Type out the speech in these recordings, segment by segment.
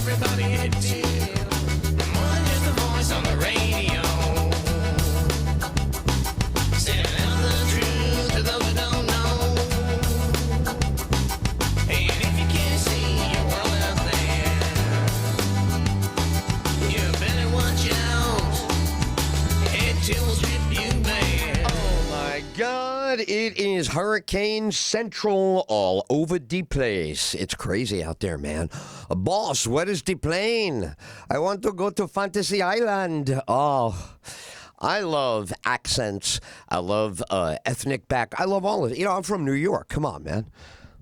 everybody EdTyll. More than just a voice on the radio. Sending out the truth to those who don't know. And if you can't see your world out there, you better watch out. EdTyll will strip you bare. Oh my God, it is Hurricane Central all over the place. It's crazy out there, man. Boss, where is the plane? I want to go to Fantasy Island. Oh, I love accents. I love ethnic back. I love all of it. You know, I'm from New York. Come on, man.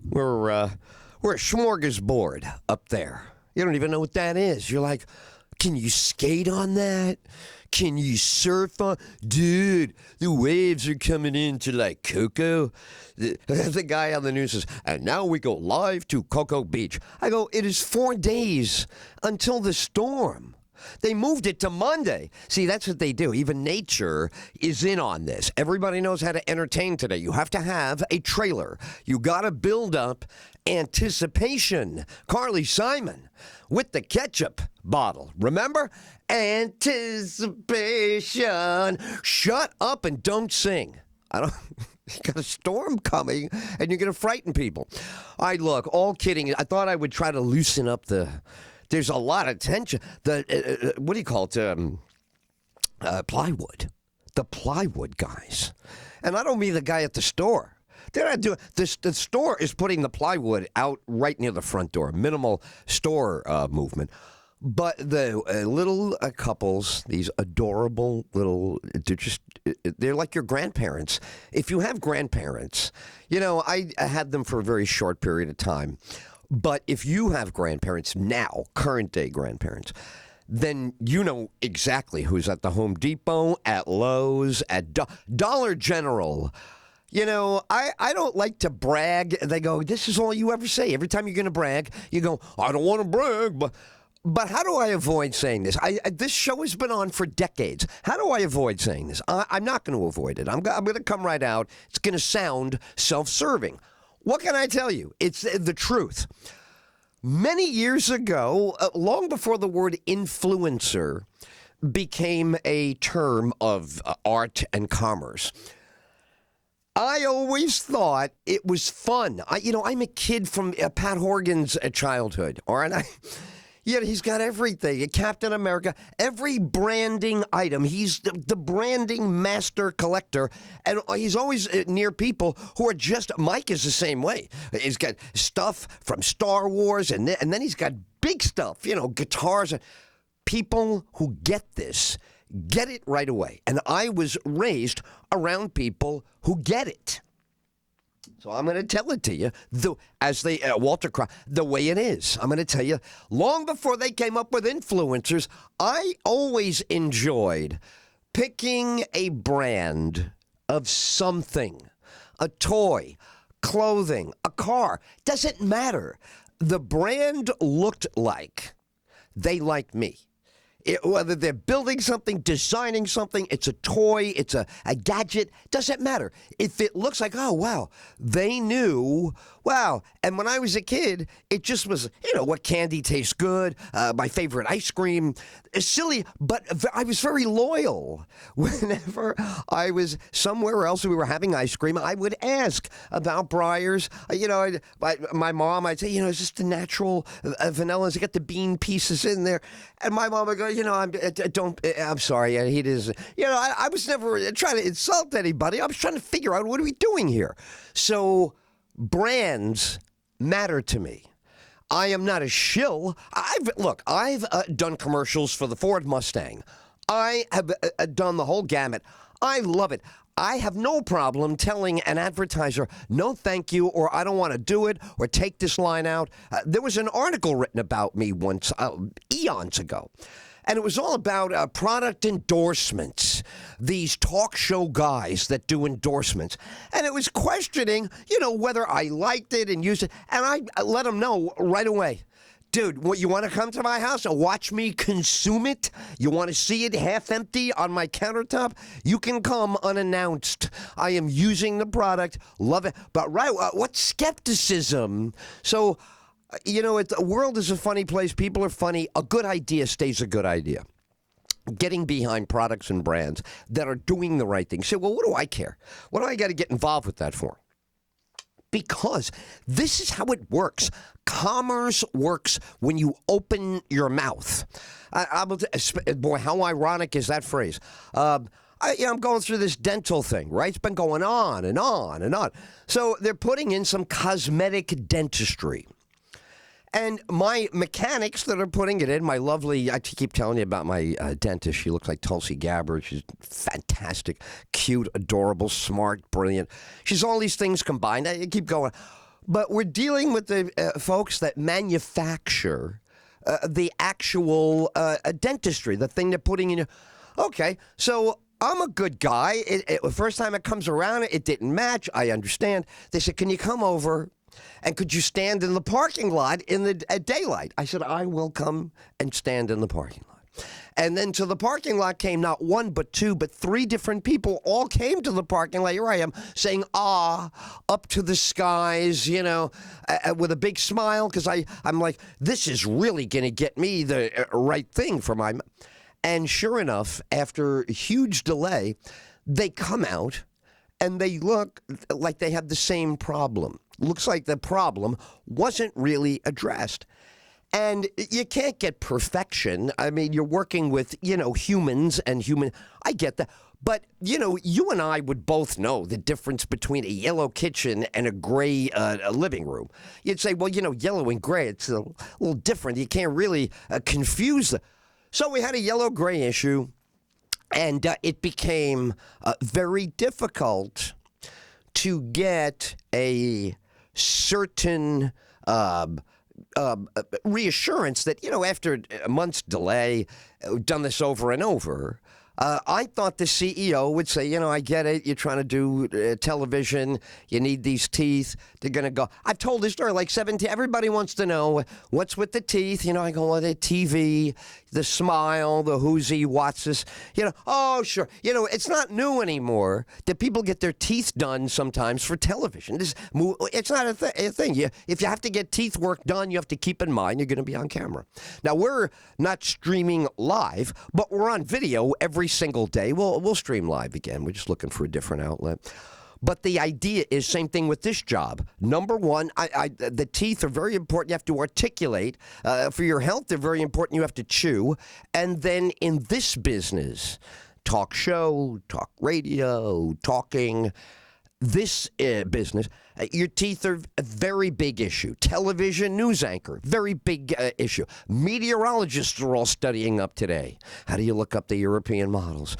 We're a smorgasbord up there. You don't even know what that is. You're like, can you skate on that? Can you surf on? Dude, the waves are coming into like Cocoa. The guy on the news says, and now we go live to Cocoa Beach. I go, it is 4 days until the storm. They moved it to Monday. See, that's what they do. Even nature is in on this. Everybody knows how to entertain today. You have to have a trailer. You got to build up anticipation. Carly Simon with the ketchup bottle. Remember? Anticipation. Shut up and don't sing. You got a storm coming, and you're going to frighten people. All right, look, all kidding. I thought I would try to loosen up there's a lot of tension. What do you call it? Plywood. The plywood guys. And I don't mean the guy at the store. They're not doing this. The store is putting the plywood out right near the front door. Minimal store movement. But the little couples, these adorable little, they're like your grandparents. If you have grandparents, you know, I had them for a very short period of time. But if you have grandparents now, current day grandparents, then you know exactly who's at the Home Depot, at Lowe's, at Dollar General. You know, I don't like to brag. They go, this is all you ever say. Every time you're going to brag, you go, I don't want to brag, but how do I avoid saying this? This show has been on for decades. How do I avoid saying this? I'm not going to avoid it. I'm going to come right out. It's going to sound self-serving. What can I tell you? It's the truth. Many years ago, long before the word influencer became a term of art and commerce, I always thought it was fun. I'm a kid from Pat Horgan's childhood, all right? Yeah, he's got everything. Captain America, every branding item. He's the branding master collector, and he's always near people who are just. Mike is the same way. He's got stuff from Star Wars, and then he's got big stuff. Guitars. People who get this get it right away, and I was raised around people who get it. So I'm going to tell it to you, Walter Cronkite, the way it is. I'm going to tell you, long before they came up with influencers, I always enjoyed picking a brand of something, a toy, clothing, a car. Doesn't matter. The brand looked like they liked me. Whether they're building something, designing something, it's a toy, it's a gadget, doesn't matter. If it looks like, oh, wow, they knew, wow. And when I was a kid, it just was, what candy tastes good, my favorite ice cream. It's silly, but I was very loyal. Whenever I was somewhere else and we were having ice cream, I would ask about Breyers. My mom, I'd say, is this the natural vanilla? Has it got the bean pieces in there? And my mom would go, I'm sorry, he doesn't. I was never trying to insult anybody. I was trying to figure out what are we doing here. So brands matter to me. I am not a shill. I've done commercials for the Ford Mustang. I have done the whole gamut. I love it. I have no problem telling an advertiser, no thank you, or I don't want to do it, or take this line out. There was an article written about me once, eons ago, and it was all about product endorsements, these talk show guys that do endorsements. And it was questioning, whether I liked it and used it, and I let them know right away. Dude, what, you want to come to my house and watch me consume it? You want to see it half empty on my countertop? You can come unannounced. I am using the product, love it. But what skepticism? So the world is a funny place. People are funny. A good idea stays a good idea. Getting behind products and brands that are doing the right thing. So, well, what do I care? What do I got to get involved with that for? Because this is how it works. Commerce works when you open your mouth. Boy, how ironic is that phrase? I'm going through this dental thing, right? It's been going on and on and on. So they're putting in some cosmetic dentistry. And my mechanics that are putting it in, my lovely, I keep telling you about my dentist. She looks like Tulsi Gabbard. She's fantastic, cute, adorable, smart, brilliant. She's all these things combined. I keep going. But we're dealing with the folks that manufacture the actual dentistry, the thing they're putting in your... Okay, so I'm a good guy. The first time it comes around, it didn't match. I understand. They said, can you come over? And could you stand in the parking lot in the daylight? I said, I will come and stand in the parking lot. And then to the parking lot came not one, but two, but three different people all came to the parking lot. Here I am saying, up to the skies, with a big smile. Because I'm like, this is really going to get me the right thing for my... And sure enough, after a huge delay, they come out and they look like they have the same problem. Looks like the problem wasn't really addressed. And you can't get perfection. I mean, you're working with, humans and human. I get that. But, you and I would both know the difference between a yellow kitchen and a gray living room. You'd say, well, yellow and gray, it's a little different. You can't really confuse them. So we had a yellow-gray issue, and it became very difficult to get a certain reassurance that, after a month's delay, we've done this over and over. I thought the CEO would say, I get it. You're trying to do television. You need these teeth. They're going to go. I've told this story like 17. Everybody wants to know what's with the teeth. I go, well, the TV, the smile, the who's he, what's this. Oh, sure. It's not new anymore that people get their teeth done sometimes for television. It's not a thing. If you have to get teeth work done, you have to keep in mind you're going to be on camera. Now, we're not streaming live, but we're on video every single day. We'll stream live again. We're just looking for a different outlet. But the idea is same thing with this job. Number one, the teeth are very important. You have to articulate. For your health, they're very important. You have to chew. And then in this business, talk show, talk radio, talking, this business, your teeth are a very big issue. Television news anchor, very big issue. Meteorologists are all studying up today. How do you look up the European models?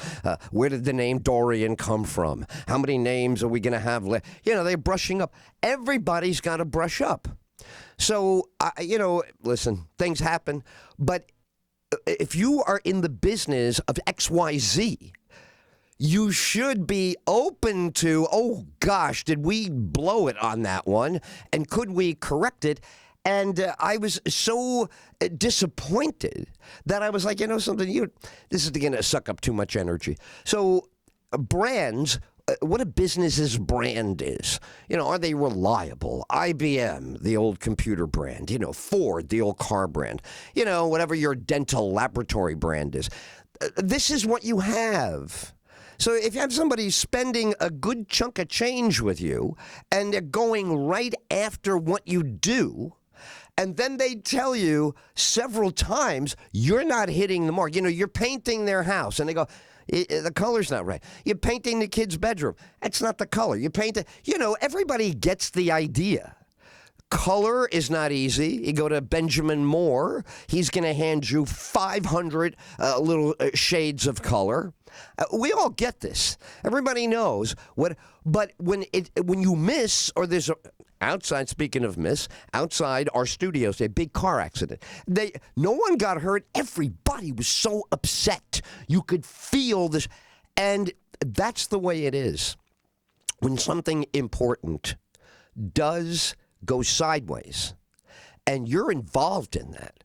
Where did the name Dorian come from? How many names are we going to have left? They're brushing up. Everybody's got to brush up. So, listen, things happen. But if you are in the business of XYZ, you should be open to, oh, gosh, did we blow it on that one? And could we correct it? And I was so disappointed that I was like, something, this is going to suck up too much energy. So brands, what a business's brand is. Are they reliable? IBM, the old computer brand. Ford, the old car brand. Whatever your dental laboratory brand is. This is what you have. So if you have somebody spending a good chunk of change with you and they're going right after what you do, and then they tell you several times you're not hitting the mark. You're painting their house and they go, the color's not right. You're painting the kid's bedroom. That's not the color. You paint it. Everybody gets the idea. Color is not easy. You go to Benjamin Moore. He's going to hand you 500 little shades of color. We all get this. Everybody knows what. But when you miss, or there's outside. Speaking of miss, outside our studios, a big car accident. No one got hurt. Everybody was so upset. You could feel this, and that's the way it is. When something important does go sideways, and you're involved in that.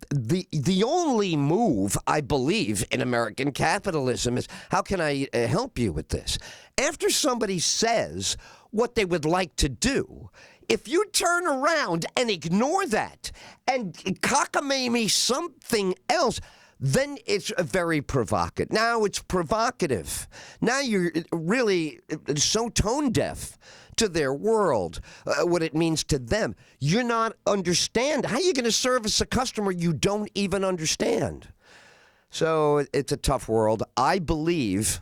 The only move, I believe, in American capitalism is, how can I help you with this? After somebody says what they would like to do, if you turn around and ignore that and cockamamie something else, then it's very provocative. Now it's provocative. Now you're really so tone deaf to their world, what it means to them. You're not understand. How are you going to service a customer you don't even understand? So it's a tough world. I believe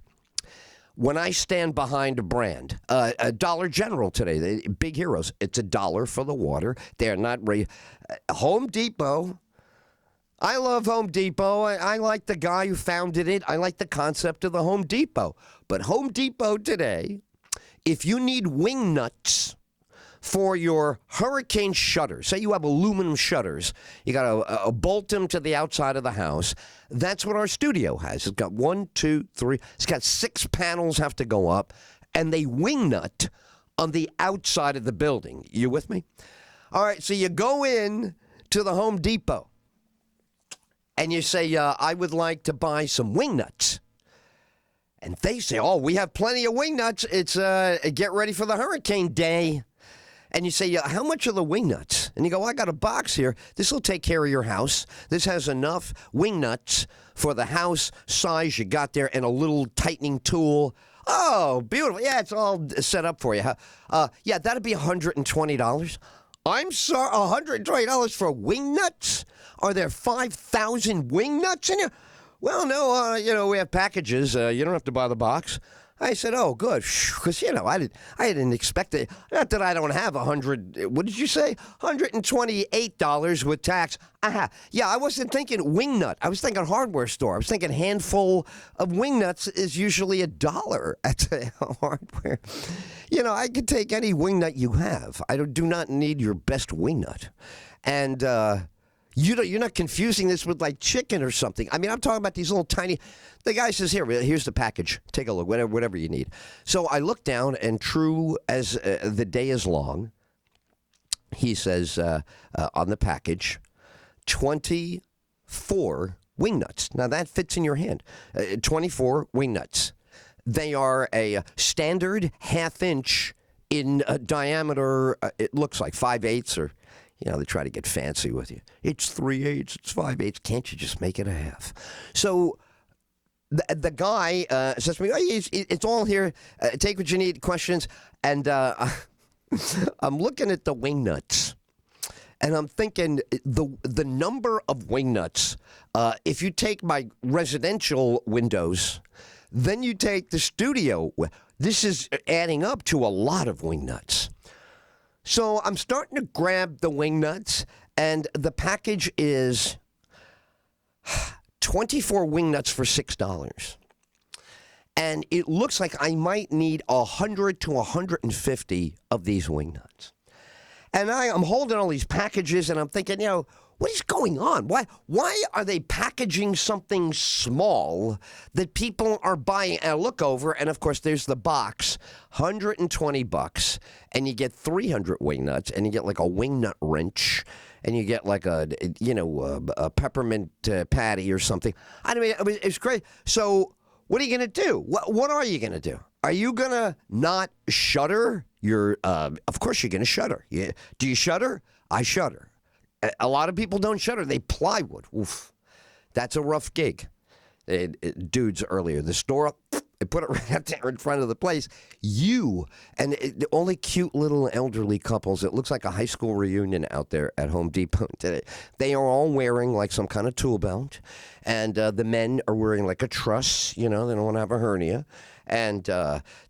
when I stand behind a brand, Dollar General today, the big heroes, it's $1 for the water. They're not Home Depot. I love Home Depot. I like the guy who founded it. I like the concept of the Home Depot. But Home Depot today, if you need wing nuts for your hurricane shutters, say you have aluminum shutters, you got to bolt them to the outside of the house. That's what our studio has. It's got 1, 2, 3. It's got 6 panels have to go up, and they wing nut on the outside of the building. You with me? All right, so you go in to the Home Depot, and you say, I would like to buy some wing nuts. And they say, oh, we have plenty of wing nuts. It's get ready for the hurricane day. And you say, how much are the wing nuts? And you go, I got a box here. This will take care of your house. This has enough wing nuts for the house size you got there and a little tightening tool. Oh, beautiful. Yeah, it's all set up for you. Yeah, that'd be $120. I'm sorry, $120 for wing nuts? Are there 5,000 wing nuts in here? Well, no, we have packages. You don't have to buy the box. I said, oh, good, because, I didn't expect it. Not that I don't have what did you say? $128 with tax. Aha. Yeah, I wasn't thinking wing nut. I was thinking hardware store. I was thinking handful of wing nuts is usually $1 at the hardware. I could take any wing nut you have. I do not need your best wing nut. And, you're not confusing this with like chicken or something. I mean, I'm talking about these little tiny. The guy says, here's the package. Take a look, whatever you need. So I look down, and true as the day is long, he says on the package, 24 wing nuts. Now that fits in your hand. 24 wing nuts. They are a standard half-inch in diameter. It looks like 5/8 or. They try to get fancy with you. It's 3/8, it's 5/8. Can't you just make it a half? So the guy says to me, it's all here. Take what you need. Questions. And I'm looking at the wing nuts. And I'm thinking the number of wing nuts, if you take my residential windows, then you take the studio, this is adding up to a lot of wing nuts. So I'm starting to grab the wing nuts, and the package is 24 wing nuts for $6. And it looks like I might need 100 to 150 of these wing nuts. And I'm holding all these packages, and I'm thinking, what is going on? Why are they packaging something small that people are buying? And I look over, and of course, there's the box, $120, and you get 300 wing nuts, and you get like a wing nut wrench, and you get like a peppermint patty or something. I mean, it's great. So what are you going to do? What are you going to do? Are you going to not shutter your? Of course, you're going to shutter. Yeah. Do you shutter? I shutter. A lot of people don't shutter. They plywood. Oof. That's a rough gig. Dudes earlier, the store, they put it right out there in front of the place. Only cute little elderly couples. It looks like a high school reunion out there at Home Depot today. They are all wearing like some kind of tool belt. And the men are wearing like a truss. They don't want to have a hernia. And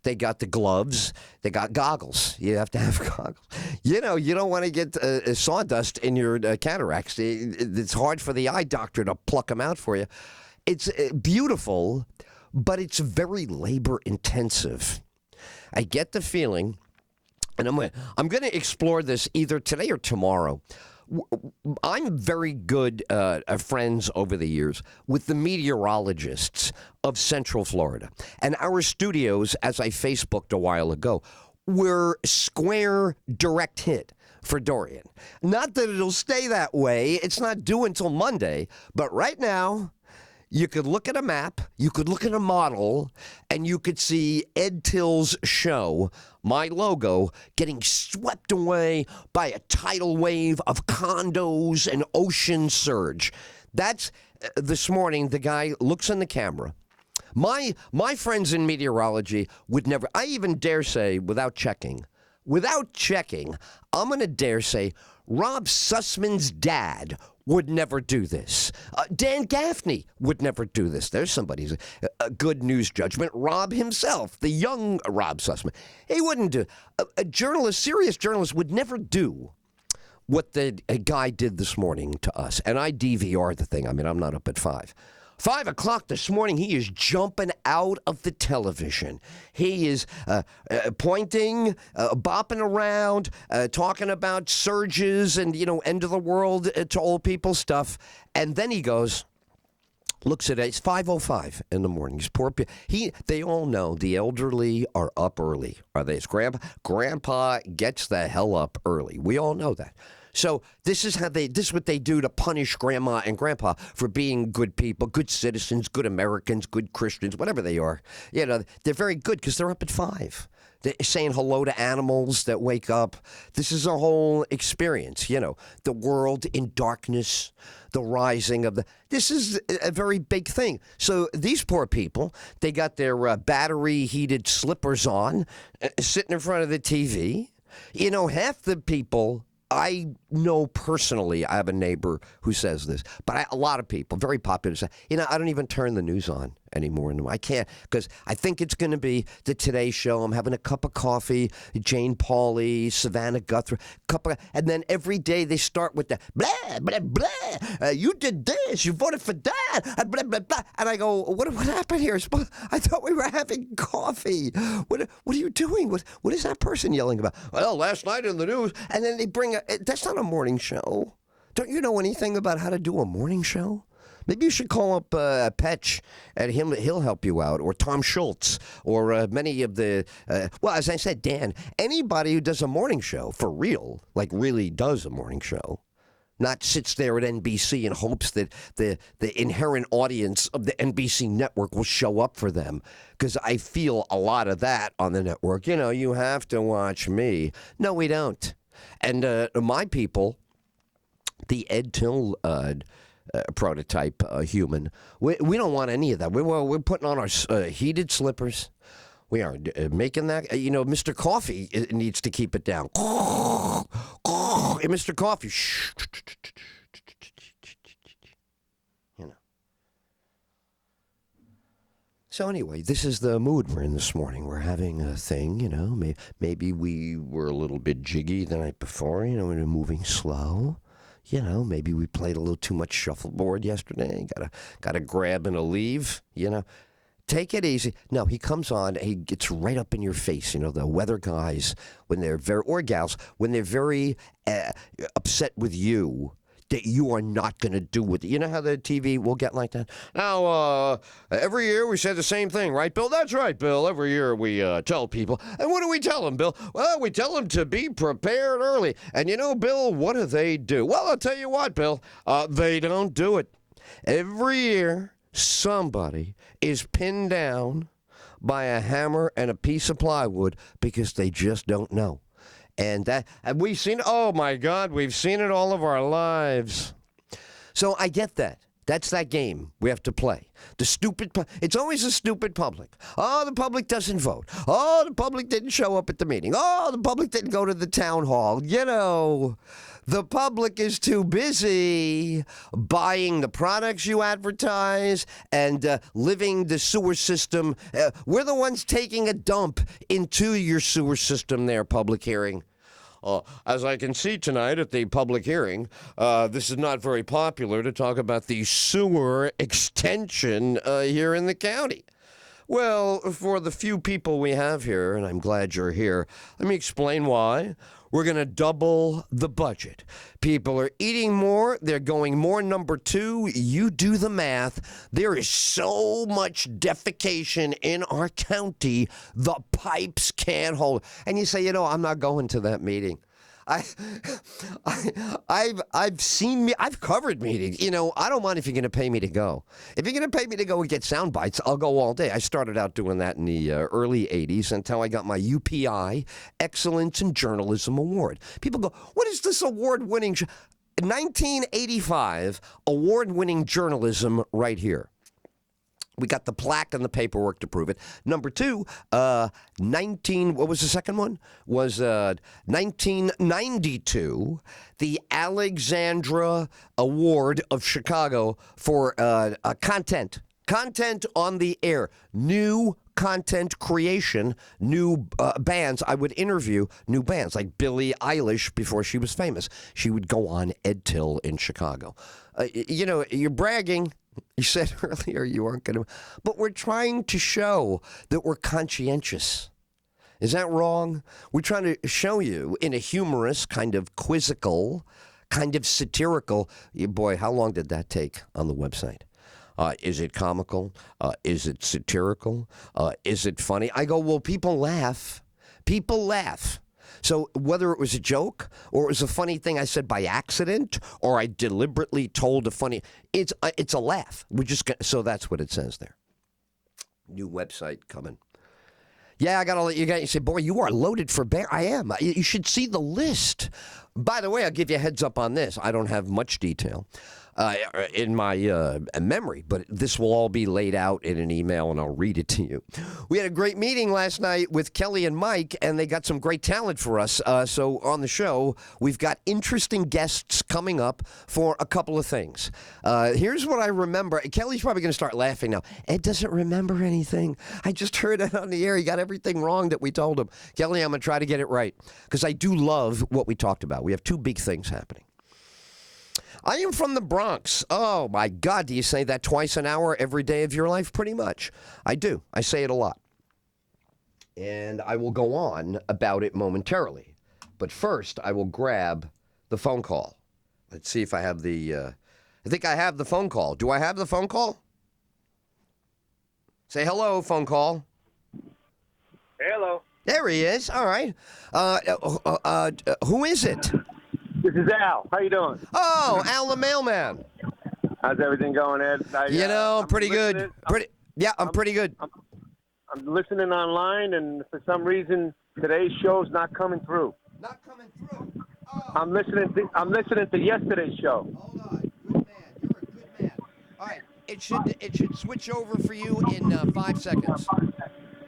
they got the gloves. They got goggles. You have to have goggles. You don't want to get sawdust in your cataracts. It's hard for the eye doctor to pluck them out for you. It's beautiful, but it's very labor intensive. I get the feeling, and I'm going to explore this either today or tomorrow. I'm very good friends over the years with the meteorologists of Central Florida. And our studios, as I Facebooked a while ago, were square direct hit for Dorian. Not that it'll stay that way. It's not due until Monday. But right now, you could look at a map, you could look at a model, and you could see EdTyll's show, my logo, getting swept away by a tidal wave of condos and ocean surge. That's this morning, the guy looks in the camera. My friends in meteorology would never, I even dare say, without checking, I'm going to dare say Rob Sussman's dad would never do this. Dan Gaffney would never do this. There's somebody's good news judgment. Rob himself, the young Rob Sussman, he wouldn't do. A journalist, serious journalist, would never do what the guy did this morning to us. And I DVR the thing. I mean, I'm not up at 5. 5 o'clock this morning, he is jumping out of the television. He is pointing, bopping around, talking about surges and, end of the world to old people stuff. And then he goes, looks at it. It's 5:05 in the morning. These poor people. They all know the elderly are up early. Are they? Grandpa gets the hell up early. We all know that. So this is what they do to punish Grandma and Grandpa for being good people, good citizens, good Americans, good Christians, whatever they are. They're very good because they're up at 5. They're saying hello to animals that wake up. This is a whole experience, the world in darkness, the rising of this is a very big thing. So these poor people, they got their battery-heated slippers on, sitting in front of the TV. Half the people I know personally, I have a neighbor who says this, but a lot of people, very popular, say, I don't even turn the news on anymore. I can't, because I think it's going to be the Today Show. I'm having a cup of coffee, Jane Pauley, Savannah Guthrie, and then every day they start with the blah, blah, blah. You did this, you voted for that, blah, blah, blah. And I go, what happened here? I thought we were having coffee. What are you doing? What is that person yelling about? Well, last night in the news, and then they bring that's not a morning show. Don't you know anything about how to do a morning show? Maybe you should call up Petch, and he'll help you out, or Tom Schultz, or many of the, as I said, Dan, anybody who does a morning show, for real, like really does a morning show, not sits there at NBC and hopes that the inherent audience of the NBC network will show up for them, because I feel a lot of that on the network. You have to watch me. No, we don't. And my people, the EdTyll prototype human, we don't want any of that. We're putting on our heated slippers. We are making that. Mr. Coffee needs to keep it down. Mr. Coffee. So anyway, this is the mood we're in this morning. We're having a thing, maybe we were a little bit jiggy the night before, we're moving slow. Maybe we played a little too much shuffleboard yesterday. Gotta grab and a leave, Take it easy. No, he comes on, he gets right up in your face. The weather guys, when they're or gals, when they're very upset with you, that you are not going to do with it. You know how the TV will get like that? Now, every year we say the same thing, right, Bill? That's right, Bill. Every year we tell people. And what do we tell them, Bill? Well, we tell them to be prepared early. And Bill, what do? Well, I'll tell you what, Bill. They don't do it. Every year, somebody is pinned down by a hammer and a piece of plywood because they just don't know. And we've seen, oh my God, we've seen it all of our lives. So I get that. That's that game we have to play. It's always a stupid public. Oh, the public doesn't vote. Oh, the public didn't show up at the meeting. Oh, the public didn't go to the town hall. The public is too busy buying the products you advertise and living the sewer system. We're the ones taking a dump into your sewer system there, public hearing. As I can see tonight at the public hearing, this is not very popular to talk about the sewer extension here in the county. Well, for the few people we have here, and I'm glad you're here, let me explain why. We're going to double the budget. People are eating more. They're going more. Number 2, you do the math. There is so much defecation in our county, the pipes can't hold. And you say, I'm not going to that meeting. I, I've covered meetings. You know, I don't mind if you're going to pay me to go. If you're going to pay me to go and get sound bites, I'll go all day. I started out doing that in the early 80s until I got my UPI Excellence in Journalism Award. People go, what is this award-winning 1985 award-winning journalism right here? We got the plaque and the paperwork to prove it. Number two, what was the second one? Was 1992, the Alexandra Award of Chicago for content on the air, new content creation, new bands. I would interview new bands like Billie Eilish before she was famous. She would go on EdTyll in Chicago. You know, you're bragging. You said earlier you weren't going to, but we're trying to show that we're conscientious. Is that wrong? We're trying to show you in a humorous, kind of quizzical, kind of satirical. Boy, how long did that take on the website? Is it comical? Is it satirical? Is it funny? I go, well, people laugh. People laugh. So whether it was a joke or it was a funny thing I said by accident or I deliberately told a funny, it's a laugh. So that's what it says there. New website coming. Yeah, I got to let you guys. You say, boy, you are loaded for bear. I am. You should see the list. By the way, I'll give you a heads up on this. I don't have much detail in my memory, but this will all be laid out in an email, and I'll read it to you. We had a great meeting last night with Kelly and Mike, and they got some great talent for us. So on the show, we've got interesting guests coming up for a couple of things. Here's what I remember. Kelly's probably going to start laughing now. Ed doesn't remember anything. I just heard it on the air. He got everything wrong that we told him. Kelly, I'm going to try to get it right because I do love what we talked about. We have two big things happening. I am from the Bronx. Oh, my God. Do you say that twice an hour every day of your life? Pretty much. I do. I say it a lot. And I will go on about it momentarily. But first, I will grab the phone call. Let's see if I have I think I have the phone call. Do I have the phone call? Say hello, phone call. Hello. There he is. All right. Who is it? This is Al. How you doing? Oh, Al the mailman. How's everything going, Ed? I'm pretty good. I'm pretty good. I'm listening online, and for some reason, today's show's not coming through. Not coming through. Oh. I'm listening to yesterday's show. Hold on. Good man. You're a good man. All right. It should switch over for you in 5 seconds.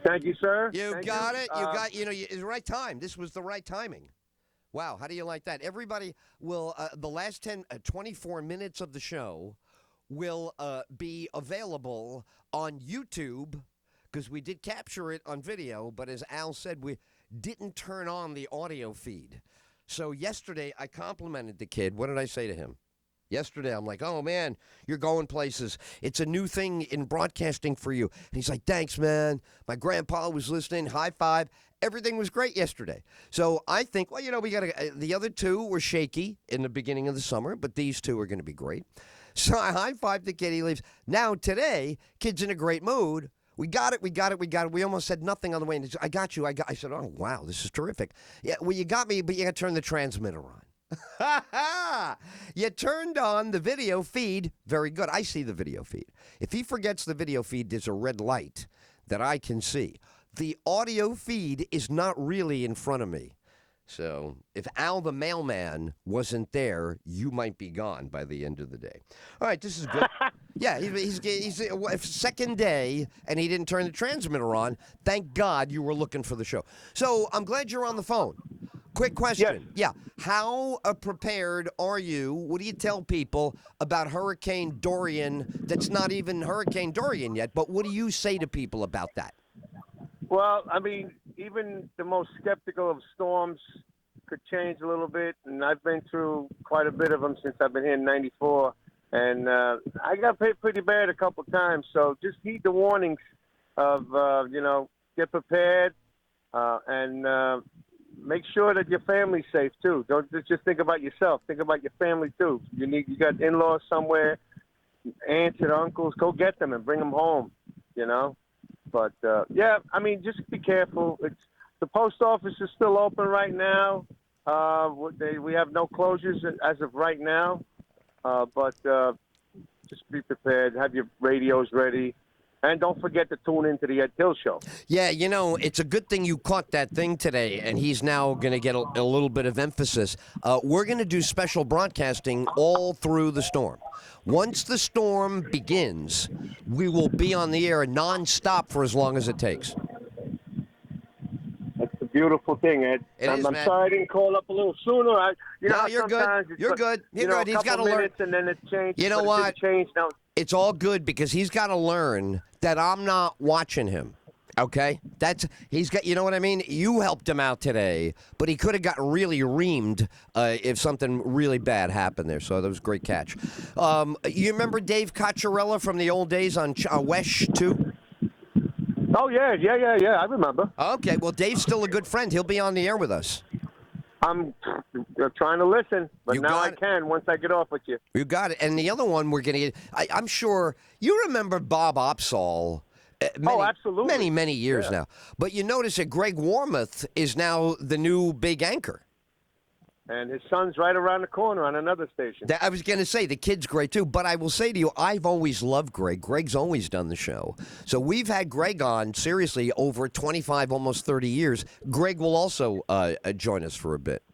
Thank you, sir. You got it. It's the right time. This was the right timing. Wow, how do you like that? Everybody will, the last 24 minutes of the show will be available on YouTube because we did capture it on video, but as Al said, we didn't turn on the audio feed. So yesterday, I complimented the kid. What did I say to him? Yesterday, I'm like, oh, man, you're going places. It's a new thing in broadcasting for you. And he's like, thanks, man. My grandpa was listening. High five. Everything was great yesterday. So I think, well, we got the other two were shaky in the beginning of the summer, but these two are going to be great. So I high-fived the kid. He leaves. Now, today, kid's in a great mood. We got it. We almost said nothing on the way. And I got you. I said, oh, wow, this is terrific. Yeah, well, you got me, but you got to turn the transmitter on. You turned on the video feed. Very good. I see the video feed. If he forgets the video feed, there's a red light that I can see. The audio feed is not really in front of me. So if Al the mailman wasn't there, you might be gone by the end of the day. All right, this is good. Yeah, he's second day, and he didn't turn the transmitter on. Thank God you were looking for the show. So I'm glad you're on the phone. Quick question. Yes. Yeah. How prepared are you? What do you tell people about Hurricane Dorian that's not even Hurricane Dorian yet, but what do you say to people about that? Well, I mean, even the most skeptical of storms could change a little bit, and I've been through quite a bit of them since I've been here in '94, and I got hit pretty bad a couple of times. So just heed the warnings of, get prepared and make sure that your family's safe too. Don't just think about yourself. Think about your family too. You got in-laws somewhere, aunts and uncles. Go get them and bring them home. But just be careful. The post office is still open right now. We have no closures as of right now, but just be prepared. Have your radios ready. And don't forget to tune into the EdTyll Show. Yeah, it's a good thing you caught that thing today, and he's now going to get a little bit of emphasis. We're going to do special broadcasting all through the storm. Once the storm begins, we will be on the air nonstop for as long as it takes. That's a beautiful thing, Ed. I'm man. sorry I didn't call up a little sooner. No, you're good. You're good. You're good. He's got to learn. And then it changed. You know what? It changed now. It's all good because he's got to learn that I'm not watching him. Okay? He's got, you know what I mean? You helped him out today, but he could have gotten really reamed if something really bad happened there. So that was a great catch. You remember Dave Cacciarella from the old days on Wesh, too? Oh, yeah. I remember. Okay, well, Dave's still a good friend. He'll be on the air with us. I'm trying to listen, but You now got I it. can once I get off with you. You got it. And the other one we're going to get, I'm sure, you remember Bob Opsahl. Absolutely. Many years now. But you notice that Greg Warmuth is now the new big anchor. And his son's right around the corner on another station. I was going to say, the kid's great, too. But I will say to you, I've always loved Greg. Greg's always done the show. So we've had Greg on, seriously, over 25, almost 30 years. Greg will also join us for a bit.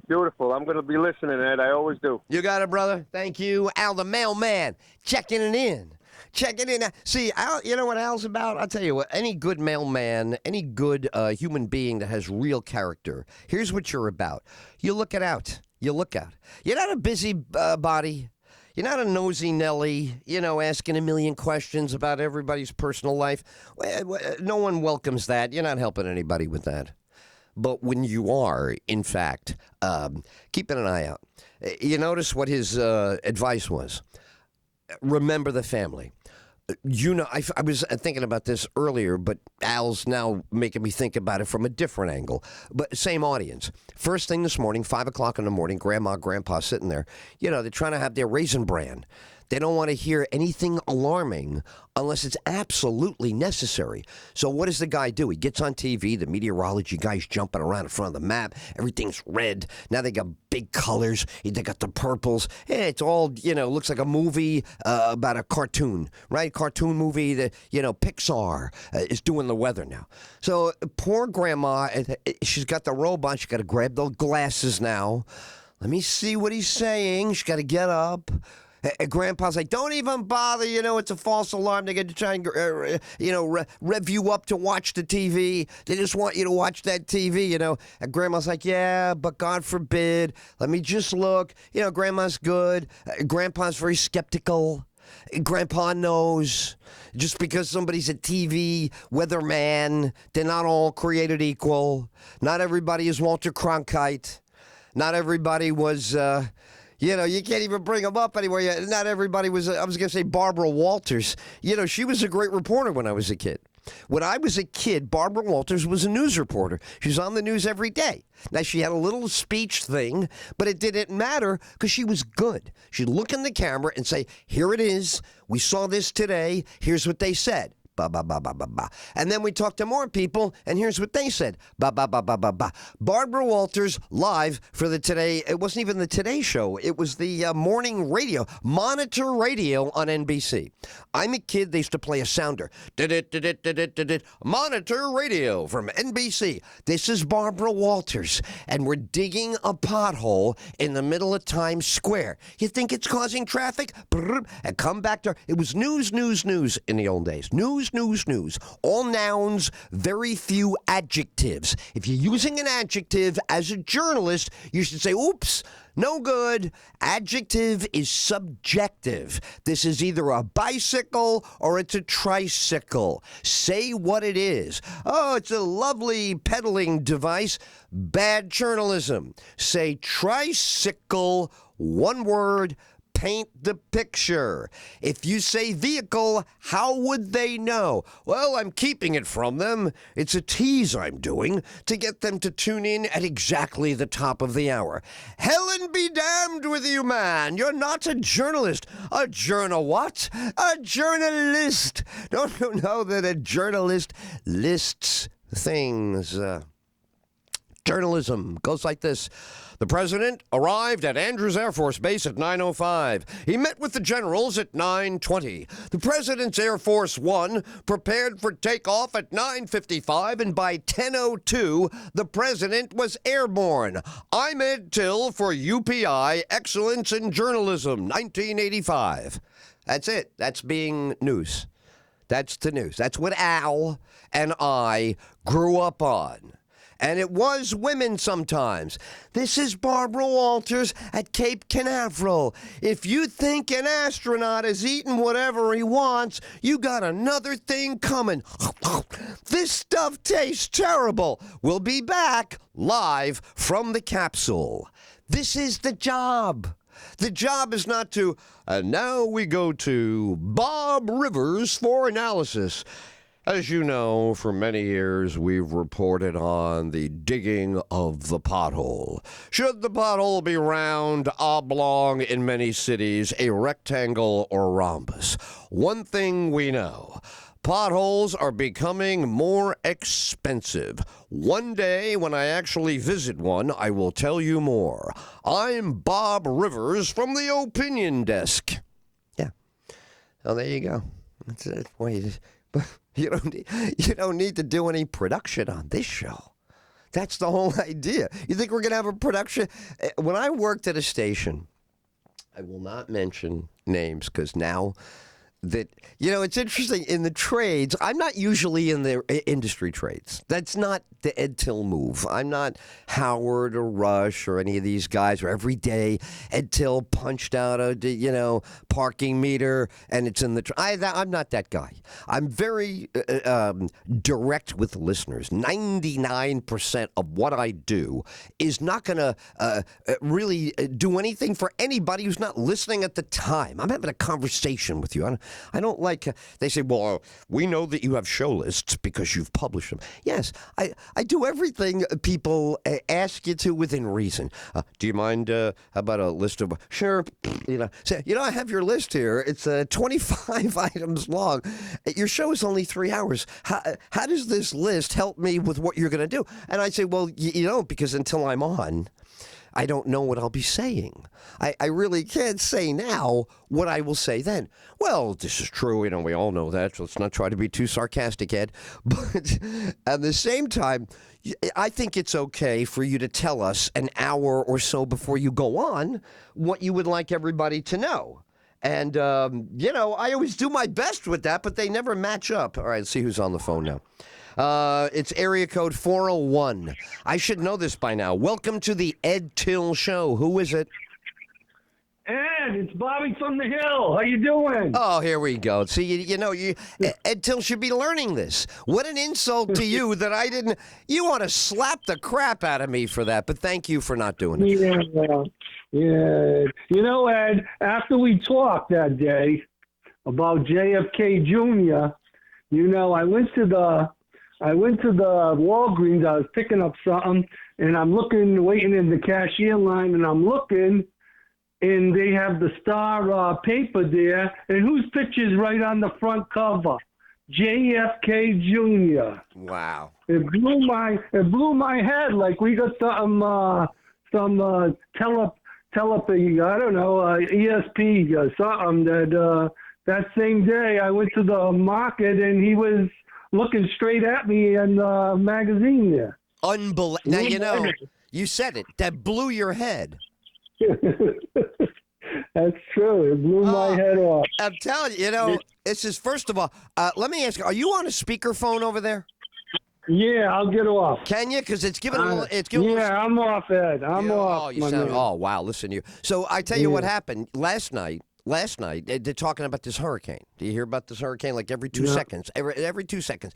Beautiful. I'm going to be listening, Ed. I always do. You got it, brother. Thank you. Al, the mailman, checking it in. Checking in. See, Al, you know what Al's about? I'll tell you what, any good mailman, any good human being that has real character, here's what you're about. You look it out. You look out. You're not a busy body. You're not a nosy Nelly, asking a million questions about everybody's personal life. No one welcomes that. You're not helping anybody with that. But when you are, in fact, keeping an eye out, you notice what his advice was. Remember the family. I was thinking about this earlier, but Al's now making me think about it from a different angle. But same audience. First thing this morning, 5 o'clock in the morning, Grandma, Grandpa sitting there. They're trying to have their Raisin Bran. They don't want to hear anything alarming unless it's absolutely necessary. So what does the guy do? He gets on TV, the meteorology guy's jumping around in front of the map. Everything's red. Now they got big colors. They got the purples. It's all, looks like a movie about a cartoon, right? Cartoon movie that, Pixar is doing the weather now. So poor Grandma, she's got the robe on. She's got to grab those glasses now. Let me see what he's saying. She's got to get up. Grandpa's like, don't even bother, it's a false alarm. They're going to try and, rev you up to watch the TV. They just want you to watch that TV, And Grandma's like, yeah, but God forbid. Let me just look. Grandma's good. Grandpa's very skeptical. Grandpa knows just because somebody's a TV weatherman, they're not all created equal. Not everybody is Walter Cronkite. Not everybody was... you can't even bring them up anywhere. Not everybody was, I was going to say Barbara Walters. She was a great reporter when I was a kid. When I was a kid, Barbara Walters was a news reporter. She was on the news every day. Now, she had a little speech thing, but it didn't matter because she was good. She'd look in the camera and say, here it is. We saw this today. Here's what they said. Ba, ba, ba, ba, ba, ba. And then we talked to more people, and here's what they said. Ba, ba, ba, ba, ba, ba. Barbara Walters live for the Today. It wasn't even the Today Show. It was the morning radio, Monitor Radio on NBC. I'm a kid. They used to play a sounder. Monitor Radio from NBC. This is Barbara Walters, and we're digging a pothole in the middle of Times Square. You think it's causing traffic? And come back to it was news in the old days. News. All nouns, very few adjectives. If you're using an adjective as a journalist, you should say, oops, no good. Adjective is subjective. This is either a bicycle or it's a tricycle. Say what it is. Oh, it's a lovely pedaling device. Bad journalism. Say tricycle, one word. Paint the picture. If you say vehicle, how would they know? Well, I'm keeping it from them. It's a tease I'm doing to get them to tune in at exactly the top of the hour. Helen be damned with you, man. You're not a journalist. A journal what? A journalist. Don't you know that a journalist lists things? Journalism goes like this. The president arrived at Andrews Air Force Base at 9:05. He met with the generals at 9:20. The president's Air Force One prepared for takeoff at 9:55, and by 10:02, the president was airborne. I'm EdTyll for UPI Excellence in Journalism, 1985. That's it. That's being news. That's the news. That's what Al and I grew up on. And it was women sometimes. This is Barbara Walters at Cape Canaveral. If you think an astronaut is eating whatever he wants, you got another thing coming. This stuff tastes terrible. We'll be back live from the capsule. This is the job. The job is not to, and now we go to Bob Rivers for analysis. As you know, for many years, we've reported on the digging of the pothole. Should the pothole be round, oblong in many cities, a rectangle, or rhombus? One thing we know. Potholes are becoming more expensive. One day, when I actually visit one, I will tell you more. I'm Bob Rivers from the Opinion Desk. Yeah. Oh, there you go. That's it. But you don't need to do any production on this show. That's the whole idea. You think we're going to have a production? When I worked at a station, I will not mention names because now that, it's interesting. In the trades, I'm not usually in the industry trades. That's not the EdTyll move. I'm not Howard or Rush or any of these guys where every day EdTyll punched out a, parking meter and it's in the... I'm not that guy. I'm very direct with listeners. 99% of what I do is not going to really do anything for anybody who's not listening at the time. I'm having a conversation with you. I don't like... they say, well, we know that you have show lists because you've published them. Yes, I do everything people ask you to within reason. Do you mind, how about a list of... Sure. I have your list here. It's 25 items long. Your show is only 3 hours. How does this list help me with what you're going to do? And I say, well, you don't, because until I'm on, I don't know what I'll be saying. I really can't say now what I will say then. Well, this is true. We all know that. So let's not try to be too sarcastic, Ed. But at the same time, I think it's okay for you to tell us an hour or so before you go on what you would like everybody to know. And, I always do my best with that, but they never match up. All right, let's see who's on the phone now. It's area code 401. I should know this by now. Welcome to the EdTyll Show. Who is it? Ed, it's Bobby from the Hill. How you doing? Oh, here we go. See, EdTyll should be learning this. What an insult to you that I didn't... You want to slap the crap out of me for that, but thank you for not doing it. Yeah. Ed, after we talked that day about JFK Jr., I went to the Walgreens. I was picking up something, and I'm waiting in the cashier line, and I'm looking, and they have the Star paper there, and whose picture's right on the front cover? JFK Jr. Wow. It blew my head. Like we got some telepathy, I don't know, ESP or something that same day I went to the market and he was looking straight at me in the magazine there. Unbelievable. Now, you said it. That blew your head. That's true. It blew my head off. I'm telling you, this is, first of all, let me ask you, are you on a speakerphone over there? Yeah, I'll get off. Can you? Because it's giving a little... I'm off, Ed. I'm off. Oh, wow. Listen to you. So I tell you what happened last night. They're talking about this hurricane. Do you hear about this hurricane? Like every 2 seconds. Every 2 seconds.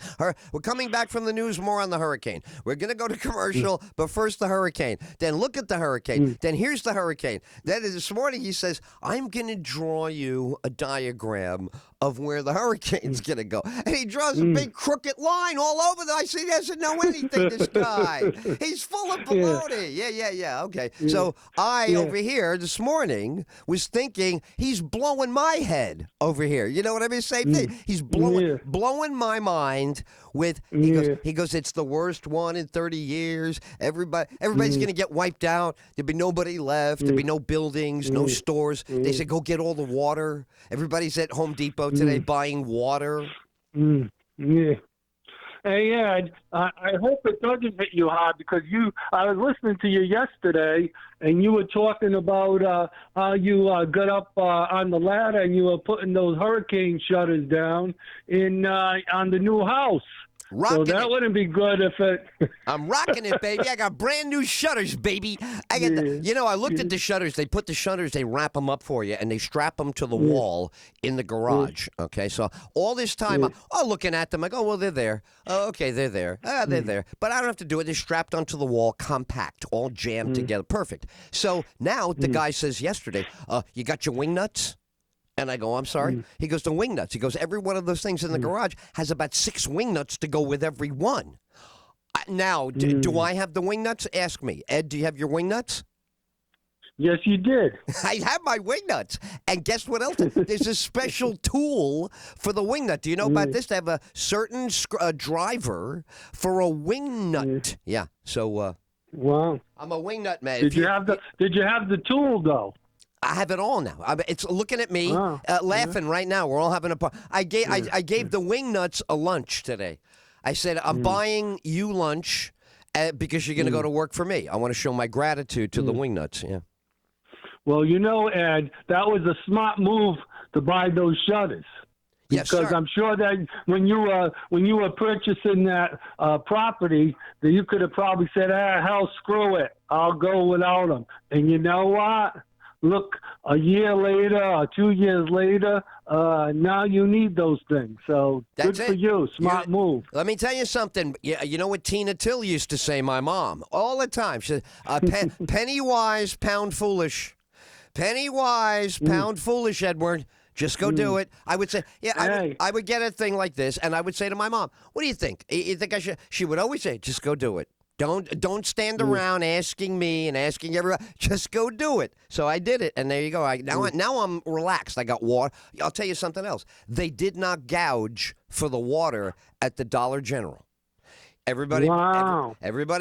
We're coming back from the news, more on the hurricane. We're going to go to commercial, but first the hurricane. Then look at the hurricane. Then here's the hurricane. Then this morning he says, I'm going to draw you a diagram of where the hurricane's going to go. And he draws a big crooked line all over I see he doesn't know anything, this guy. He's full of baloney. Yeah. Okay. So I, over here this morning, was thinking he's he's blowing my head over here. You know what I mean? Same thing. He's blowing my mind with. He goes. It's the worst one in 30 years. Everybody's gonna get wiped out. There'll be nobody left. There'll be no buildings, no stores. They said go get all the water. Everybody's at Home Depot today buying water. Yeah. Hey, Ed, I hope it doesn't hit you hard because I was listening to you yesterday, and you were talking about how you got up on the ladder and you were putting those hurricane shutters down on the new house. So that wouldn't be good if it. I'm rocking it, baby. I got brand new shutters, baby. I got I looked at the shutters. They put the shutters, they wrap them up for you, and they strap them to the wall in the garage. Okay, so all this time, I'm looking at them. I go, well, they're there. Oh, okay, they're there. They're there. But I don't have to do it. They're strapped onto the wall, compact, all jammed together. Perfect. So now the guy says yesterday, you got your wing nuts? And I go, I'm sorry? He goes, the wing nuts. He goes, every one of those things in the garage has about 6 wing nuts to go with every one. Now, do I have the wing nuts? Ask me. Ed, do you have your wing nuts? Yes, you did. I have my wing nuts. And guess what else? There's a special tool for the wing nut. Do you know about this? They have a certain driver for a wing nut. Yeah, so wow. I'm a wing nut man. Did you have the tool, though? I have it all now. It's looking at me, laughing right now. We're all having a party. I gave the wing nuts a lunch today. I said, I'm buying you lunch because you're going to go to work for me. I want to show my gratitude to the wing nuts. Yeah. Well, Ed, that was a smart move to buy those shutters. Yes, because sir. I'm sure that when you were purchasing that property, that you could have probably said, hell, screw it. I'll go without them. And you know what? Look, a year later or 2 years later, now you need those things. So good for you. Smart move. Let me tell you something. You know what Tina Till used to say, my mom, all the time? She said, penny wise, pound foolish. Penny wise, pound foolish, Edward. Just go do it. I would say, I would get a thing like this, and I would say to my mom, what do you think? You think I should? She would always say, just go do it. Don't stand around asking me and asking everyone. Just go do it. So I did it, and there you go. Now I'm relaxed. I got water. I'll tell you something else. They did not gouge for the water at the Dollar General. Everybody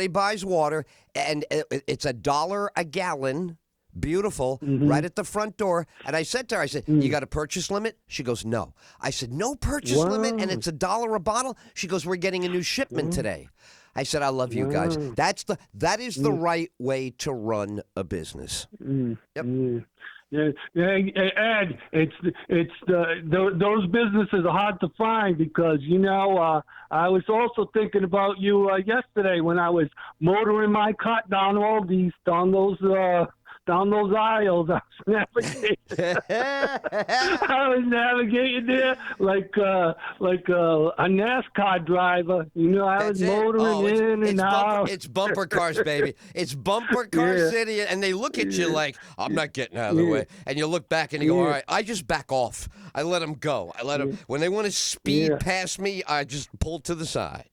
buys water, and it's $1 a gallon. Beautiful, right at the front door. And I said to her, you got a purchase limit? She goes, no. I said, no purchase limit, and it's $1 a bottle? She goes, we're getting a new shipment today. I said, I love you guys. That is the right way to run a business. Yep. Yeah, Ed, those businesses are hard to find because I was also thinking about you yesterday when I was motoring my cart down those aisles. I was navigating there like a NASCAR driver. I was motoring in and out. It's bumper cars, baby. It's bumper car city, and they look at you like, I'm not getting out of the way. And you look back and you go, all right, I just back off. I let them go. I let them, when they want to speed past me, I just pull to the side.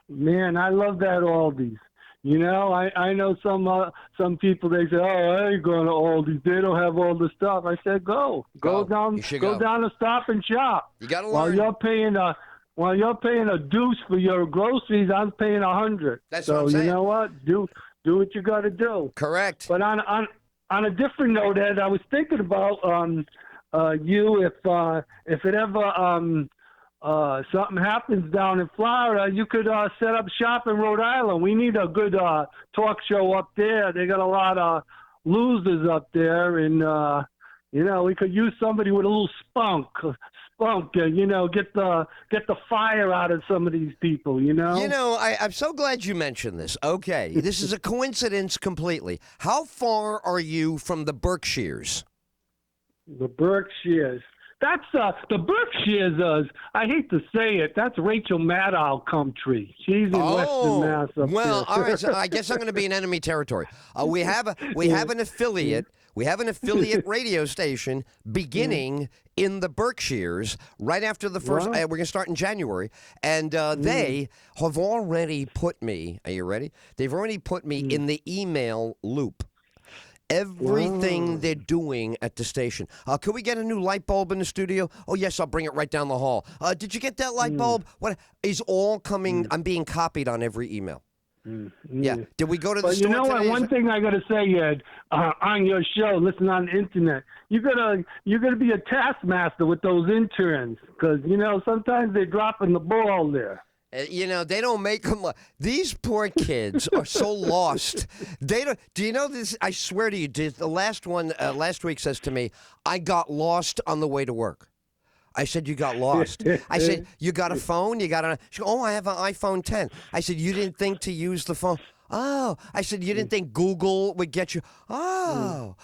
Man, I love that Aldi's. I know some people, they say, I ain't going to Aldi's. They don't have all the stuff. I said, go down to Stop and Shop. You got to learn. While you're paying a deuce for your groceries, I'm paying $100. That's what I'm saying. You know what? Do what you got to do. Correct. But on a different note, Ed, I was thinking about you if it ever something happens down in Florida, you could set up shop in Rhode Island. We need a good talk show up there. They got a lot of losers up there, and we could use somebody with a little spunk. Get the fire out of some of these people. I'm so glad you mentioned this. Okay, this is a coincidence completely. How far are you from the Berkshires? The Berkshires. That's the Berkshires. I hate to say it. That's Rachel Maddow country. She's in Western Mass. Well, all right. So I guess I'm going to be in enemy territory. We have an affiliate. We have an affiliate radio station beginning in the Berkshires right after the first. We're going to start in January, and they have already put me. Are you ready? They've already put me in the email loop. Everything Wow. they're doing at the station. Can we get a new light bulb in the studio? Oh, yes, I'll bring it right down the hall. Did you get that light bulb? What is all coming? I'm being copied on every email. Yeah. Did we go to the But you store know what? today? One thing I got to say, Ed, on your show, listen on the internet, you're gonna be a taskmaster with those interns because sometimes they're dropping the ball there. They don't make them. These poor kids are so lost. They don't. Do you know this? I swear to you, the last one last week says to me, "I got lost on the way to work." I said, "You got lost." I said, "You got a phone? You got a?" She goes, "Oh, I have an iPhone 10." I said, "You didn't think to use the phone?" Oh, I said, "You didn't think Google would get you?" Oh.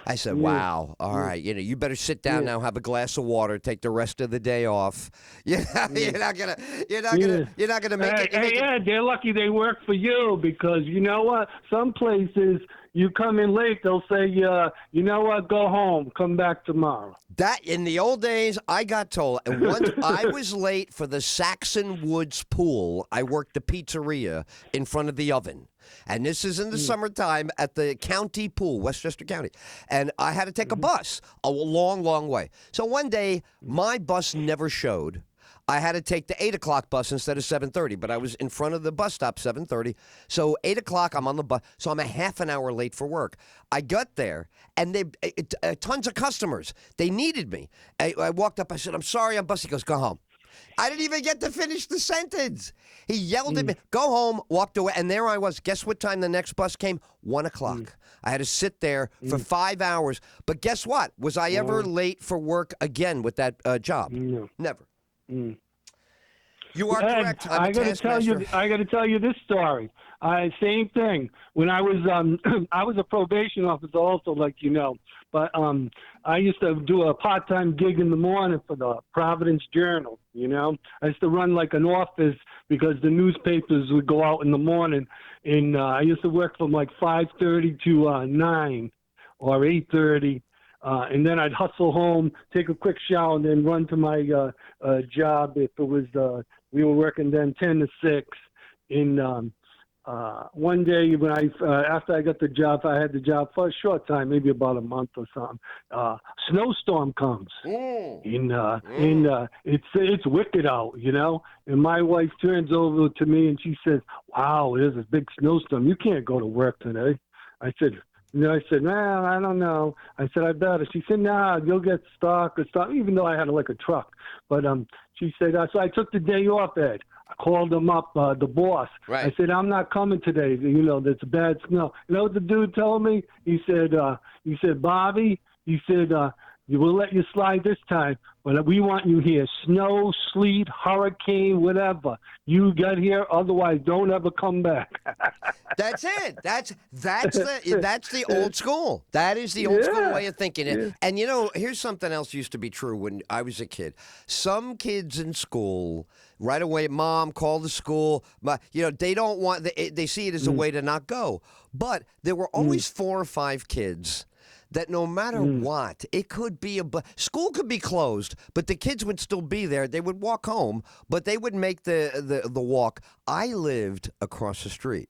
I said, "Wow, all right. You better sit down now, have a glass of water, take the rest of the day off. You're not gonna make it." Hey, Ed, they're lucky they work for you because you know what? Some places you come in late, they'll say, you know what? Go home, come back tomorrow. That in the old days, I got told. And once I was late for the Saxon Woods pool, I worked the pizzeria in front of the oven. And this is in the summertime at the county pool, Westchester County. And I had to take a bus a long, long way. So one day, my bus never showed. I had to take the 8 o'clock bus instead of 7:30, but I was in front of the bus stop 7:30. So 8 o'clock, I'm on the bus. So I'm a half an hour late for work. I got there, and tons of customers. They needed me. I walked up. I said, "I'm sorry, I'm busy." He goes, "Go home." I didn't even get to finish the sentence. He yelled at me, "Go home," walked away, and there I was. Guess what time the next bus came? 1 o'clock. I had to sit there for 5 hours. But guess what? Was I ever late for work again with that job? No. Never. You are Ed, correct. I got to tell you. I got to tell you this story. Same thing. When I was I was a probation officer, also, like but I used to do a part-time gig in the morning for the Providence Journal. I used to run like an office because the newspapers would go out in the morning, and I used to work from like 5:30 to 9 or 8:30. And then I'd hustle home, take a quick shower, and then run to my job. If it was, we were working then 10 to 6. And one day when after I got the job, I had the job for a short time, maybe about a month or something. Snowstorm comes, and it's wicked out, And my wife turns over to me and she says, "Wow, there's a big snowstorm. You can't go to work today." I said, "Well, I don't know." I said, "I better." She said, "Nah, you'll get stuck or stuff," even though I had like a truck. But she said, so I took the day off, Ed. I called him up, the boss. Right. I said, "I'm not coming today. There's bad snow." You know what the dude told me? He said, "Bobby," he said, "we'll let you slide this time, but we want you here. Snow, sleet, hurricane, whatever. You get here, otherwise don't ever come back." That's it. That's the old school. That is the old school way of thinking. Yeah. And here's something else used to be true when I was a kid. Some kids in school right away, mom, call the school. They don't want. They see it as a way to not go. But there were always 4 or 5 kids that no matter what, it could be school could be closed, but the kids would still be there. They would walk home, but they would make the walk. I lived across the street.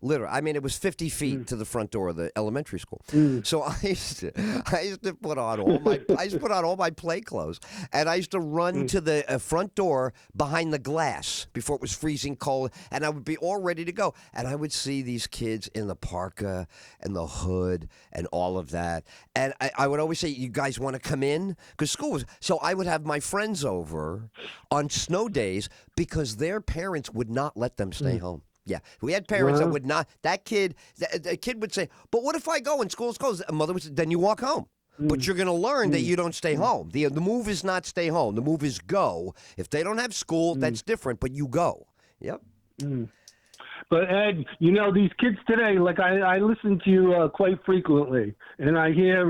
Literally, I mean, it was 50 feet to the front door of the elementary school. So I used to put on all my play clothes, and I used to run to the front door behind the glass before it was freezing cold, and I would be all ready to go. And I would see these kids in the parka and the hood and all of that, and I would always say, "You guys want to come in?" Because school was. So I would have my friends over on snow days because their parents would not let them stay home. Yeah, we had parents that would not. That kid, the kid would say, "But what if I go and school's closed?" A mother would say, "Then you walk home." But you're going to learn that you don't stay home. The move is not stay home. The move is go. If they don't have school, that's different. But you go. Yep. But Ed, these kids today, like I listen to you quite frequently, and I hear,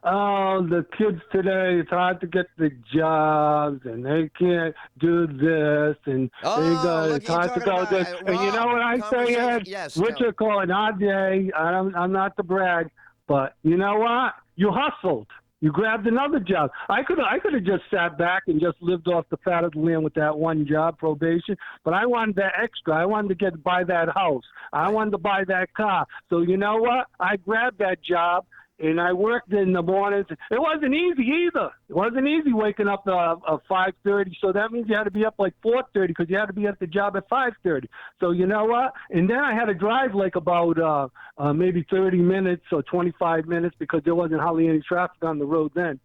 the kids today, it's hard to get the jobs, and they can't do this, and it's hard to go this. And you know what I say, Ed? Yes. What you call it our day, I'm not to brag, but you know what? You hustled. You grabbed another job. I could have just sat back and just lived off the fat of the land with that one job, probation. But I wanted that extra. I wanted to buy that house. I wanted to buy that car. So you know what? I grabbed that job. And I worked in the mornings. It wasn't easy either. It wasn't easy waking up at 5:30. So that means you had to be up like 4:30 because you had to be at the job at 5:30. So you know what? And then I had to drive like about maybe 30 minutes or 25 minutes because there wasn't hardly any traffic on the road then.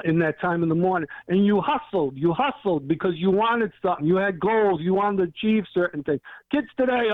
In that time in the morning. And you hustled because you wanted something. You had goals. You wanted to achieve certain things. Kids today,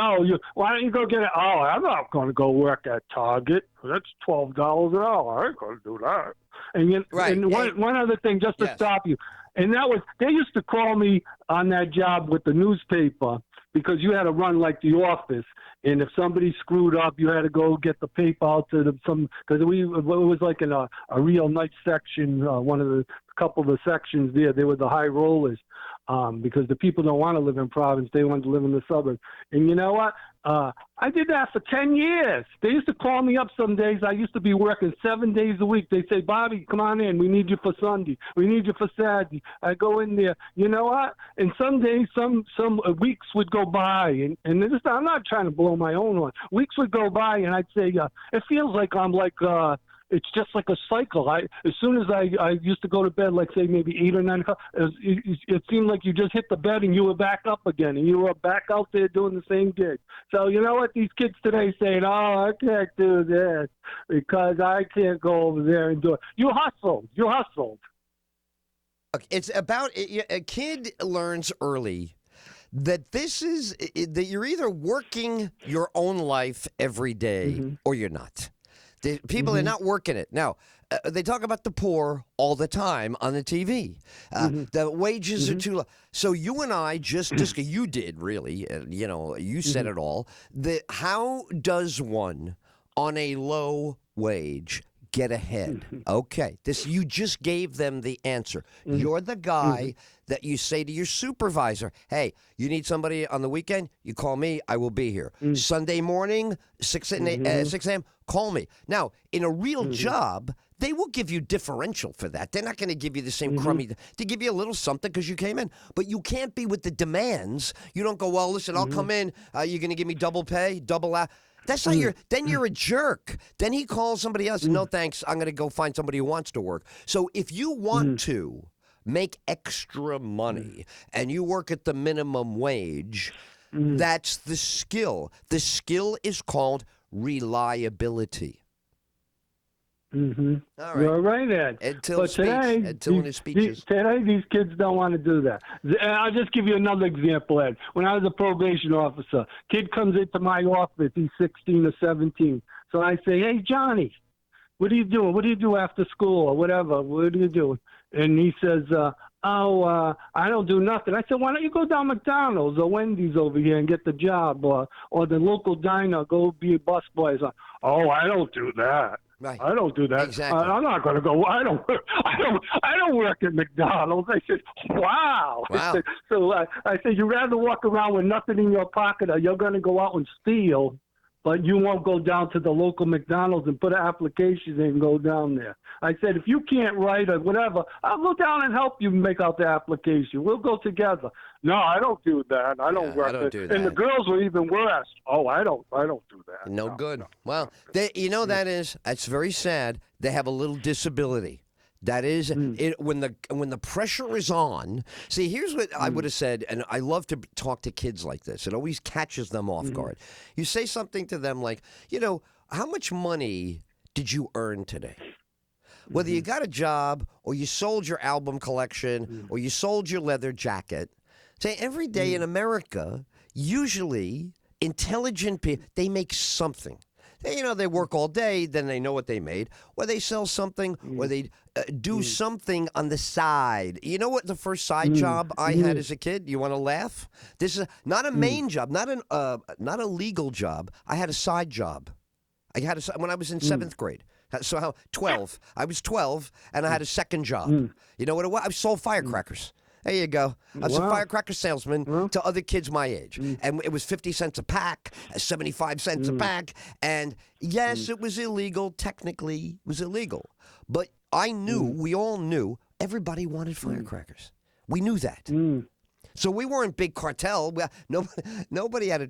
why don't you go get it? Oh, I'm not going to go work at Target. That's $12 an hour. I ain't going to do that. And one other thing, just to stop you, and that was, they used to call me on that job with the newspaper because you had to run like the office. And if somebody screwed up, you had to go get the paper out to because it was like in a real nice section, one of the couple of the sections there. They were the high rollers because the people don't want to live in Providence. They want to live in the suburbs. And you know what? I did that for 10 years. They used to call me up some days. I used to be working 7 days a week. They say, Bobby, come on in. We need you for Sunday. We need you for Saturday. I go in there. You know what? And some days, some weeks would go by. And I'm not trying to blow my own horn. Weeks would go by, and I'd say, it feels like I'm like it's just like a cycle. As soon as I used to go to bed, like say maybe 8 or 9 o'clock, it seemed like you just hit the bed and you were back up again, and you were back out there doing the same gig. So you know what? These kids today saying, "Oh, I can't do this because I can't go over there and do it." You hustled. Okay, it's about a kid learns early that that you're either working your own life every day or you're not. The people are not working it. Now, they talk about the poor all the time on the TV. The wages are too low. So you and I you did really, you said it all. How does one on a low wage get ahead? Okay, you just gave them the answer. You're the guy that you say to your supervisor, hey, you need somebody on the weekend? You call me, I will be here. Sunday morning, 6 a.m., call me. Now, in a real job, they will give you differential for that. They're not going to give you the same crummy. They give you a little something because you came in. But you can't be with the demands. You don't go, well, listen, I'll come in. You're going to give me double pay, double out. That's not then you're a jerk. Then he calls somebody else. No, thanks. I'm going to go find somebody who wants to work. So if you want to make extra money and you work at the minimum wage, that's the skill. The skill is called reliability. All right. You're right, Ed. EdTyll in his speeches. Today, these kids don't want to do that. I'll just give you another example, Ed. When I was a probation officer, kid comes into my office. He's 16 or 17. So I say, hey, Johnny, what are you doing? What do you do after school or whatever? What are you doing? And he says, I don't do nothing. I said, why don't you go down McDonald's or Wendy's over here and get the job, or the local diner, go be a busboy? So, I don't do that. Right. I don't do that. Exactly. I'm not going to go. I don't work at McDonald's. I said, wow. I said, you'd rather walk around with nothing in your pocket, or you're going to go out and steal, but you won't go down to the local McDonald's and put an application in and go down there. I said, if you can't write or whatever, I'll go down and help you make out the application. We'll go together. No, I don't do that. I don't work. I don't do that. And the girls were even worse. Oh, I don't do that. No good. No. Well, that's very sad. They have a little disability. That is when the pressure is on. See, here's what I would have said, and I love to talk to kids like this. It always catches them off guard. You say something to them like, how much money did you earn today? Whether you got a job or you sold your album collection or you sold your leather jacket. Say every day in America, usually intelligent people, they make something. They work all day, then they know what they made, or they sell something, or they do something on the side. You know what the first side job I had as a kid? You want to laugh? This is not a main job, not a legal job. I had a side job. When I was in 7th grade. So 12. I was 12, and I had a second job. You know what it was? I sold firecrackers. There you go. I was a Wow. firecracker salesman to other kids my age. And it was 50 cents a pack, 75 cents a pack. And yes, it was illegal. Technically, it was illegal. But I knew, we all knew, everybody wanted firecrackers. We knew that. So we weren't big cartel. Nobody had a